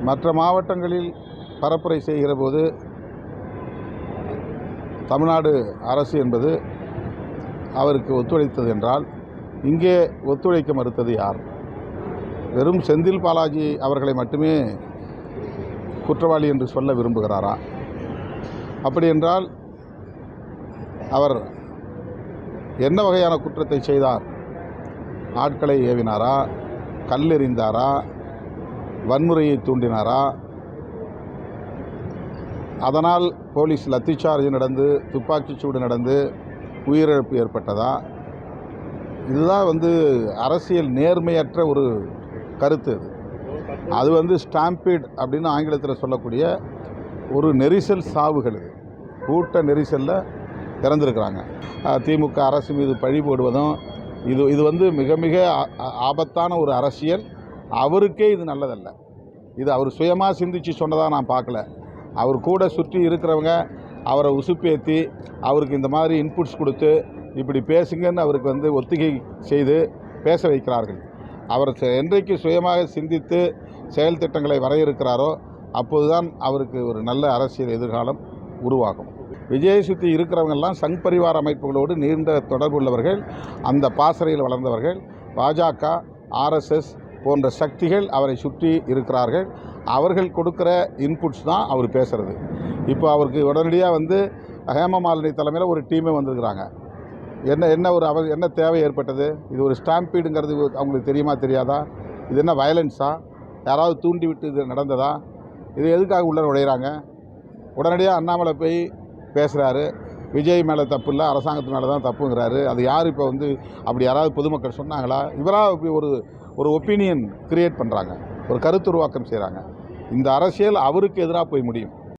மற்ற மாவட்டங்களில் பரப்புரை செய்கிற போது தமிழ்நாடு அரசு என்பது அவருக்கு ஒத்துழைத்தது என்றால், இங்கே ஒத்துழைக்க மறுத்தது யார்? வெறும் செந்தில் பாலாஜி அவர்களை மட்டுமே குற்றவாளி என்று சொல்ல விரும்புகிறாரா? அப்படி என்றால் அவர் என்ன வகையான குற்றத்தை செய்தார்? ஆட்களை ஏவினாரா? கல்லெறிந்தாரா? வன்முறையை தூண்டினாரா? அதனால் போலீஸ் லத்திச்சார்ஜ் நடந்து, துப்பாக்கிச்சூடு நடந்து உயிரிழப்பு ஏற்பட்டதா? இதுதான் அரசியல் நேர்மையற்ற ஒரு கருத்து. அது ஸ்டாம்பீட் அப்படின்னு ஆங்கிலத்தில் சொல்லக்கூடிய ஒரு நெரிசல் சாவுகள். கூட்ட நெரிசலில் இறந்துருக்கிறாங்க. திமுக அரசு மீது பழி போடுவதும் இது மிக மிக ஆபத்தான ஒரு அரசியல். அவருக்கே இது நல்லதல்ல. இது அவர் சுயமாக சிந்தித்து சொன்னதாக நான் பார்க்கல. அவர் கூட சுற்றி இருக்கிறவங்க அவரை உசுப்பேற்றி அவருக்கு இந்த மாதிரி இன்புட்ஸ் கொடுத்து இப்படி பேசுங்கன்னு அவருக்கு ஒத்திகை செய்து பேச வைக்கிறார்கள். அவர் என்றைக்கு சுயமாக சிந்தித்து செயல் திட்டங்களை வரையறுக்கிறாரோ அப்போதுதான் அவருக்கு ஒரு நல்ல அரசியல் எதிர்காலம் உருவாகும். விஜயை சுற்றி இருக்கிறவங்கெல்லாம் சங் பரிவார அமைப்புகளோடு நீண்ட தொடர்பு உள்ளவர்கள், அந்த பாசறையில் வளர்ந்தவர்கள். பாஜக, ஆர்எஸ்எஸ் போன்ற சக்திகள் அவரை சுற்றி இருக்கிறார்கள். அவர்கள் கொடுக்குற இன்புட்ஸ் தான் அவர் பேசுகிறது. இப்போ அவருக்கு உடனடியாக ஹேமமாலினி தலைமையில் ஒரு டீமே வந்திருக்கிறாங்க. என்ன தேவை ஏற்பட்டது? இது ஒரு ஸ்டாம்பீடுங்கிறது அவங்களுக்கு தெரியுமா தெரியாதா? இது என்ன வயலன்ஸா? யாராவது தூண்டி விட்டு இது நடந்ததா? இது எதுக்காக உள்ள நுழையிறாங்க? உடனடியாக அண்ணாமலை போய் பேசுகிறாரு. விஜய் மேலே தப்பு இல்லை, அரசாங்கத்து மேலே தான் தப்புங்கிறாரு. அது யார் இப்போ அப்படி யாராவது பொதுமக்கள் சொன்னாங்களா? இவராக இப்படி ஒரு ஒப்பீனியன் கிரியேட் பண்ணுறாங்க, ஒரு கருத்துருவாக்கம் செய்கிறாங்க. இந்த அரசியல் அவருக்கு எதிராக போய் முடியும்.